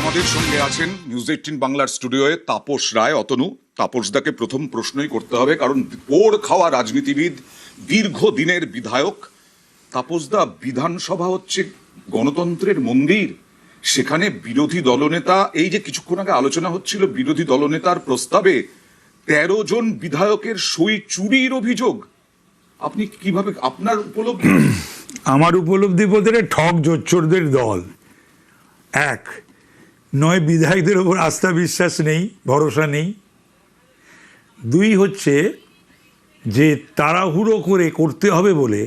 আমাদের সঙ্গে আছেন নিউজ 18 বাংলার স্টুডিওয়ে তাপস রায়। অতনু, তাপসদাকে প্রথম প্রশ্নই করতে হবে, কারণ পোড় খাওয়া রাজনীতিবিদ, দীর্ঘদিনের বিধায়ক। তাপসদা, বিধানসভা হচ্ছে গণতন্ত্রের মন্দির, সেখানে বিরোধী দলনেতা, এই যে কিছুক্ষণ আগে আলোচনা হচ্ছিল বিরোধী দলনেতার প্রস্তাবে 13 জন বিধায়কের সই চুরির অভিযোগ, আপনি কিভাবে, আপনার উপলব্ধি? আমার উপলব্ধি বলতে ঠক জোচ্চোরদের দল। এক, নয় বিধায়কদের ওপর আস্থা বিশ্বাস নেই, ভরসা নেই। দুই হচ্ছে যে তাড়াহুড়ো করে করতে হবে বলে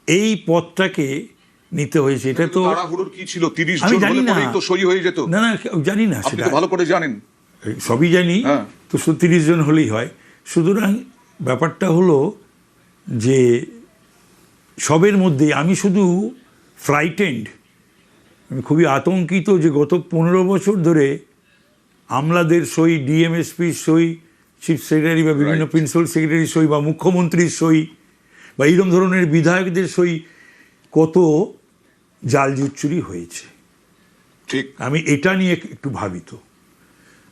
এই পথটাকে নিতে হয়েছে। এটা তো তাড়াহুড়োর কি ছিল? 30 আমি জন জানি হলে না, পরেই তো সই হয়ে যেত। না না জানি না, আপনি সেটা তো ভালো করে জানেন। সবই জানি। হ্যাঁ। তো 30 জন হলেই হয়। সুতরাং ব্যাপারটা হলো যে সবের মধ্যে আমি শুধু ফ্রাইটেন্ড, আমি খুবই আতঙ্কিত যে গত 15 বছর ধরে আমলাদের সই, ডিএমএসপির সই, চিফ সেক্রেটারি বা বিভিন্ন প্রিন্সিপাল সেক্রেটারির সই বা মুখ্যমন্ত্রীর সই বা এইরকম ধরনের বিধায়কদের সই কত জাল জুচ্চুরি হয়েছে। ঠিক, আমি এটা নিয়ে একটু ভাবিত।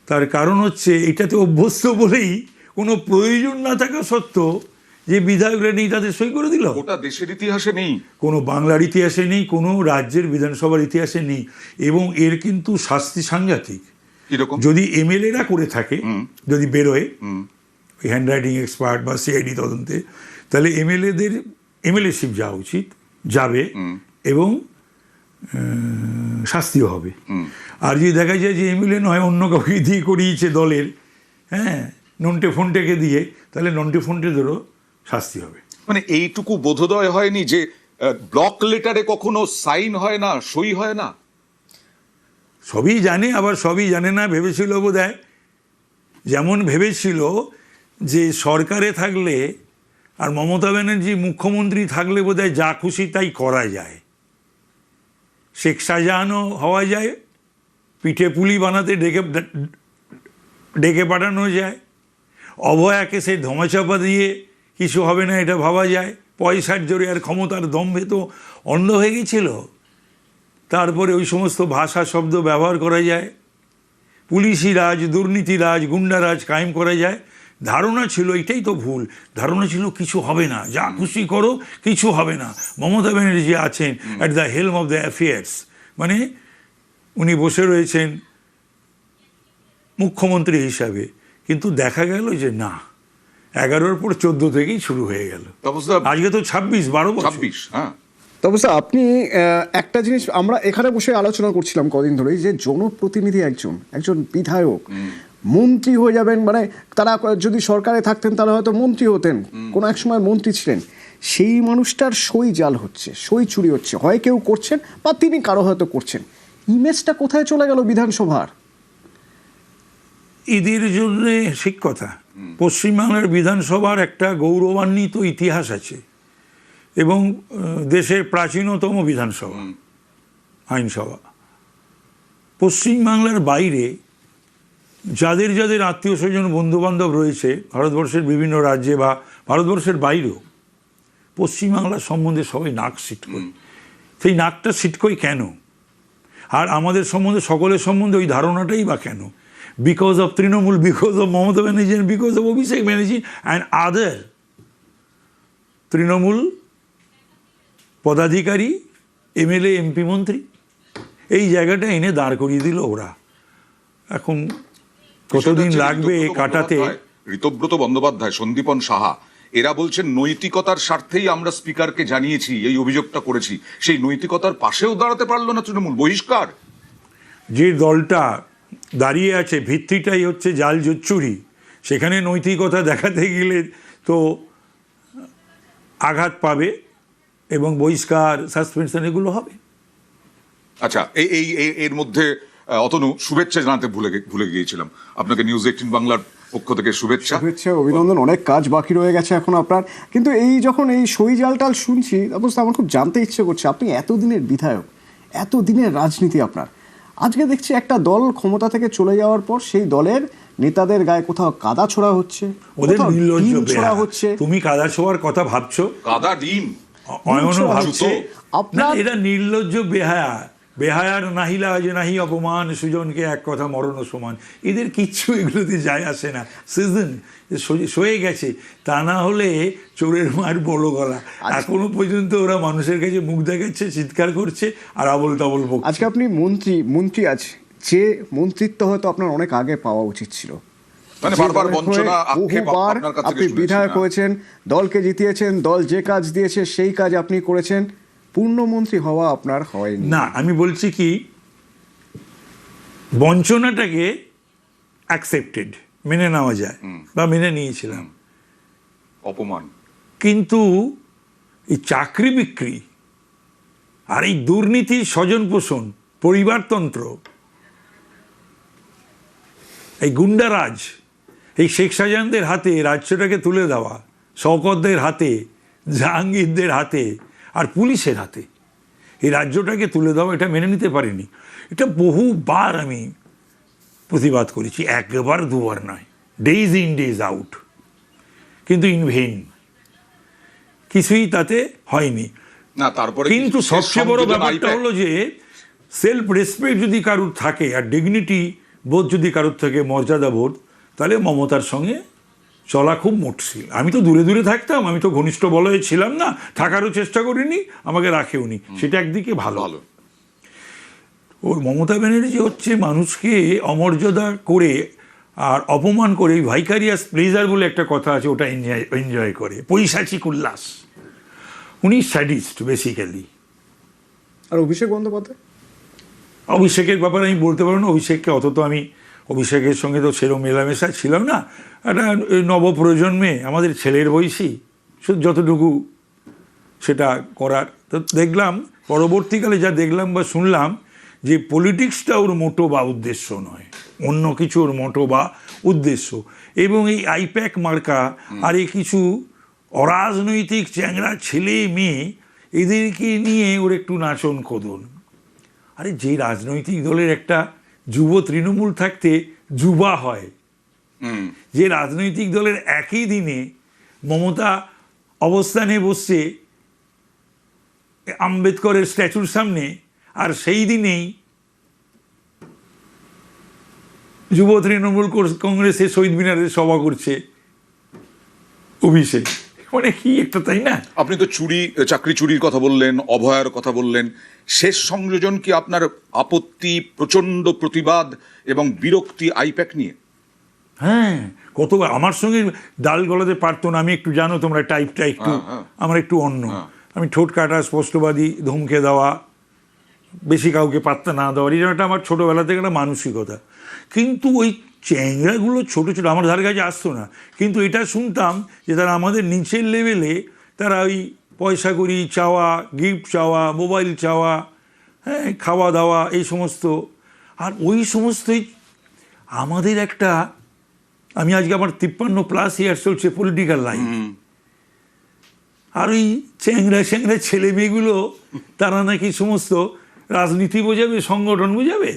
তার কারণ হচ্ছে এটাতে অভ্যস্ত বলেই কোনো প্রয়োজন না থাকা সত্ত্বেও যে বিধায়করা নেই তাদের সই করে দিল। ওটা দেশের ইতিহাসে নেই, কোনো বাংলার ইতিহাসে নেই, কোনো রাজ্যের বিধানসভার ইতিহাসে নেই। এবং এর কিন্তু শাস্তি সাংঘাতিক। এরকম যদি এমএলএরা করে থাকে, যদি বেরোয় ওই হ্যান্ডরাইটিং এক্সপার্ট বা সিআইডি তদন্তে, তাহলে এমএলএশিপ যাওয়া উচিত, যাবে এবং শাস্তিও হবে। আর যদি দেখা যায় যে এমএলএ নয়, অন্য কাউকে দিয়ে করিয়েছে দলের, হ্যাঁ, নন্টে ফন্টেকে দিয়ে, তাহলে নন্টে ফন্টেদেরও শাস্তি হবে। মানে এইটুকু বোধোদয় হয়নি যে ব্লক লেটারে কখনো সাইন হয় না, সই হয় না? সবই জানে, আবার সবই জানে না ভেবেছিল বোধহয়। যেমন ভেবেছিল যে সরকারে থাকলে আর মমতা ব্যানার্জি মুখ্যমন্ত্রী থাকলে বোধহয় যা খুশি তাই করা যায়। শেখ শাহজাহানও হওয়া যায়, পিঠে পুলি বানাতে ডেকে পাঠানো যায়, অভয়াকে সে ধমাচাপা দিয়ে কিছু হবে না এটা ভাবা যায়। পয়সার জোরে আর ক্ষমতার দম্ভে তো অন্ধ হয়ে গেছিল। তারপরে ওই সমস্ত ভাষা শব্দ ব্যবহার করা যায়, পুলিশি রাজ, দুর্নীতি রাজ, গুন্ডারাজ কায়েম করা যায়। ধারণা ছিল, এটাই তো ভুল, ধারণা ছিল কিছু হবে না, যা খুশি করো, কিছু হবে না। মমতা ব্যানার্জি আছেন at the helm of the affairs, মানে উনি বসে রয়েছেন মুখ্যমন্ত্রী হিসাবে। কিন্তু দেখা গেল যে না, 11-র পর 14 থেকেই শুরু হয়ে গেল। আজকে তো 12 বছর। 26, হ্যাঁ। তবে স্যার, আপনি একটা জিনিস আমরা এখানে বসে আলোচনা করছিলাম কদিন ধরেই, যে জনপ্রতিনিধি একজন বিধায়ক মন্ত্রী হয়ে যাবেন, মানে তারা যদি সরকারে থাকতেন তাহলে হয়তো মন্ত্রী হতেন, কোনো এক সময় মন্ত্রী ছিলেন। সেই মানুষটার সই জাল হচ্ছে, সই চুরি হচ্ছে, হয় কেউ করছেন বা তিনি কারো হয়তো করছেন। ইমেজটা কোথায় চলে গেল বিধানসভার? ঈদের জন্য ঠিক কথা। পশ্চিমবাংলার বিধানসভার একটা গৌরবান্বিত ইতিহাস আছে এবং দেশের প্রাচীনতম বিধানসভা, আইনসভা। পশ্চিমবাংলার বাইরে যাদের যাদের আত্মীয় স্বজন বন্ধুবান্ধব রয়েছে ভারতবর্ষের বিভিন্ন রাজ্যে বা ভারতবর্ষের বাইরেও, পশ্চিমবাংলার সম্বন্ধে সবাই নাক ছিটকোয়। সেই নাকটা ছিটকোয় কেন? আর আমাদের সম্বন্ধে, সকলের সম্বন্ধে ওই ধারণাটাই বা কেন? Because of Trinamool, because of Mamata Banerjee, because of Abhishek Banerjee and other Trinamool পদাধিকারী, এমএলএ, এমপি, মন্ত্রী। এই জায়গাটা এনে দাঁড় করিয়ে দিল ওরা। এখন কতদিন লাগবে কাটাতে? ঋতব্রত বন্দ্যোপাধ্যায়, সন্দীপন সাহা, এরা বলছেন নৈতিকতার স্বার্থেই আমরা স্পিকারকে জানিয়েছি, এই অভিযোগটা করেছি। সেই নৈতিকতার পাশেও দাঁড়াতে পারলো না তৃণমূল, বহিষ্কার। যে দলটা দাঁড়িয়ে আছে ভিত্তিটাই হচ্ছে জাল জুচ্চুরি, সেখানে নৈতিকতা দেখাতে গেলে তো আঘাত পাবে এবং বহিষ্কার, সাসপেনশন এগুলো হবে। আচ্ছা, এর মধ্যে অতনু, শুভেচ্ছা জানাতে ভুলে গিয়েছিলাম আপনাকে। নিউজ 18 বাংলার পক্ষ থেকে শুভেচ্ছা, অভিনন্দন। অনেক কাজ বাকি রয়ে গেছে এখন আপনার। কিন্তু যখন এই সই জালটাল শুনছি, অবশ্য আমার খুব জানতে ইচ্ছে করছে, আপনি এতদিনের বিধায়ক, এতদিনের রাজনীতি আপনার, আজকে দেখছি একটা দল ক্ষমতা থেকে চলে যাওয়ার পর সেই দলের নেতাদের গায়ে কোথাও কাদা ছোড়া হচ্ছে, ওদের নির্লজ্জ ছোড়া হচ্ছে। তুমি কাদা ছোড়ার কথা ভাবছো? কাদা ডিম অয়নও ভাবছে। আপনার এরা নির্লজ্জ বেহায়া, বেহায়ার নাহিলা যে নাহি অপমান, সুজনকে এক কথা মরণ সমান, এদের কিচ্ছু এগুলোতে যায় আসে না। সিজন সয়ে গেছে, তা না হলে চোরের মার বড় গলা। এখনো পর্যন্ত ওরা মানুষের কাছে মুখ দেখাচ্ছে, চিৎকার করছে আর আবল তাবল বকছে। আজকে আপনি মন্ত্রী আছে, যে মন্ত্রিত্ব হয়তো আপনার অনেক আগে পাওয়া উচিত ছিল। মানে বারবার বঞ্চনা, আক্ষেপ বহুবার আপনার কাছ থেকে আপনি শুনেছি, বিধায়ক হ্যাঁ। হয়েছেন, দলকে জিতিয়েছেন, দল যে কাজ দিয়েছে সেই কাজ আপনি করেছেন, পূর্ণমন্ত্রী হওয়া আপনার হয়নি। না, আমি বলছি কি, বঞ্চনাটাকে অ্যাকসেপ্টেড, মেনে নেওয়া যায় বা মেনে নিয়েছিলাম, অপমান। কিন্তু এই চাকরি বিক্রি আর এই দুর্নীতি, স্বজন পোষণ, পরিবারতন্ত্র, এই গুন্ডারাজ, এই শেখ শাহজাহানদের হাতে রাজ্যটাকে তুলে দেওয়া, শওকতদের হাতে, জাহাঙ্গীরদের হাতে আর পুলিশের হাতে এই রাজ্যটাকে তুলে দেওয়া, এটা মেনে নিতে পারিনি। এটা বহুবার আমি প্রতিবাদ করেছি, একবার দুবার নয়, ডেইজ ইন ডেইজ আউট, কিন্তু ইন ভেইন, কিছুই তাতে হয়নি। না, তারপরে কিন্তু সবচেয়ে বড় ব্যাপারটা হলো যে সেলফ রেসপেক্ট যদি কারুর থাকে আর ডিগনিটি বোধ যদি কারুর থাকে, মর্যাদা বোধ, তাহলে মমতার সঙ্গে চলা খুব মুশকিল। আমি তো দূরে দূরে থাকতাম, আমি তো ঘনিষ্ঠ বলয়ে ছিলাম না, থাকারও চেষ্টা করিনি, আমাকে রাখেওনি, সেটা একদিকে ভালো। ওই মমতা ব্যানার্জি হচ্ছে মানুষকে অমর্যাদা করে আর অপমান করে, ভাইকারিয়াস প্লেজার বলে একটা কথা আছে, ওটা এনজয় করে, পৈশাচিক উল্লাস। উনি স্যাডিস্ট বেসিক্যালি। আর অভিষেক বন্দ্যোপাধ্যায়, অভিষেকের ব্যাপারে আমি বলতে পারবো না, অভিষেককে অত তো আমি অভিষেকের সঙ্গে তো সেরকম মেলামেশা ছিলাম না। একটা নবপ্রজন্মে আমাদের ছেলের বয়সী, যতটুকু সেটা করার, তো দেখলাম পরবর্তীকালে যা দেখলাম বা শুনলাম যে পলিটিক্সটা ওর মোটো বা উদ্দেশ্য নয়, অন্য কিছু ওর মোটো বা উদ্দেশ্য। এবং এই আইপ্যাক মার্কা আর এই কিছু অরাজনৈতিক চ্যাংড়া ছেলে মেয়ে, এদেরকে নিয়ে ওর একটু নাচন কোদন। আরে যে রাজনৈতিক দলের একটা যুব তৃণমূল থাকতে যুবা হয়, যে রাজনৈতিক দলের একই দিনে মমতা অবস্থানে বসছে আম্বেদকরের স্ট্যাচুর সামনে, আর সেই দিনেই যুব তৃণমূল কংগ্রেসের শহীদ মিনারে সভা করছে অভিষেক, মানে কি একটা, তাই না? আপনি তো চাকরি চুরির কথা বললেন, অভয়ার কথা বললেন, শেষ সংযোজন কি আপনার আপত্তি, প্রচন্ড প্রতিবাদ এবং বিরক্তি আইপ্যাক নিয়ে? হ্যাঁ, কতবার আমার সঙ্গে ডাল গলাতে পারতো না। আমি একটু, জানো তোমরা, টাইপটা একটু আমার একটু অন্য, আমি ঠোঁট কাটা, স্পষ্টবাদী, ধমকে দেওয়া, বেশি কাউকে পাত্তা না দেওয়ার, এই একটা আমার ছোটোবেলা থেকে একটা মানসিকতা। কিন্তু ওই চ্যাংড়াগুলো ছোটো ছোটো আমার ধারে কাছে আসতো না, কিন্তু এটা শুনতাম যে তারা আমাদের নিচের লেভেলে, তারা ওই পয়সা করি চাওয়া, গিফট চাওয়া, মোবাইল চাওয়া, হ্যাঁ, খাওয়া দাওয়া, এই সমস্ত। আর ওই সমস্তই আমাদের একটা, আমি আজকে আমার 53+ ইয়ার্স চলছে পলিটিক্যাল লাইফ, আর ওই চ্যাংড়া চ্যাংড়া ছেলে মেয়েগুলো তারা নাকি সমস্ত রাজনীতি বোঝাবে, সংগঠন বোঝাবে।